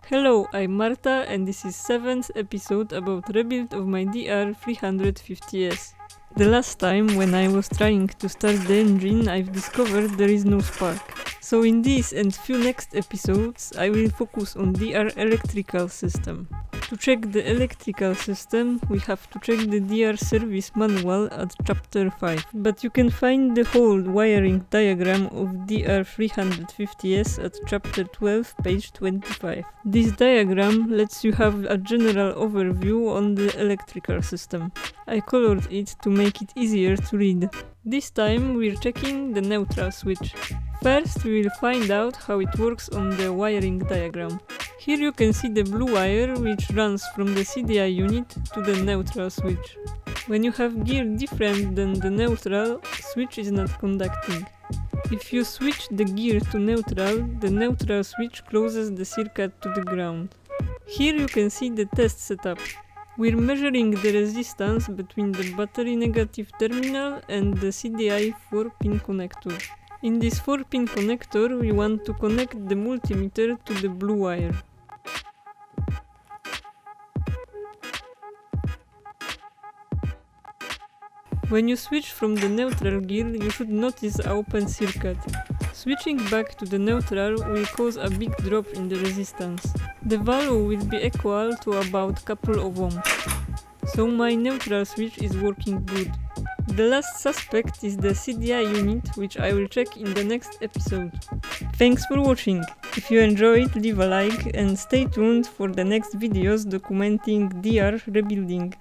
Hello, I'm Marta and this is 7th episode about rebuild of my DR350S. The last time when I was trying to start the engine, I've discovered there is no spark. So in this and few next episodes, I will focus on DR electrical system. To check the electrical system, we have to check the DR service manual at chapter 5. But you can find the whole wiring diagram of DR350S at chapter 12, page 25. This diagram lets you have a general overview on the electrical system. I colored it to make it easier to read. This time we're checking the neutral switch. First we will find out how it works on the wiring diagram. Here you can see the blue wire which runs from the CDI unit to the neutral switch. When you have gear different than the neutral, switch is not conducting. If you switch the gear to neutral, the neutral switch closes the circuit to the ground. Here you can see the test setup. We're measuring the resistance between the battery negative terminal and the CDI 4-pin connector. In this 4-pin connector, we want to connect the multimeter to the blue wire. When you switch from the neutral gear, you should notice an open circuit. Switching back to the neutral will cause a big drop in the resistance. The value will be equal to about couple of ohms. So my neutral switch is working good. The last suspect is the CDI unit, which I will check in the next episode. Thanks for watching! If you enjoyed, leave a like and stay tuned for the next videos documenting DR rebuilding.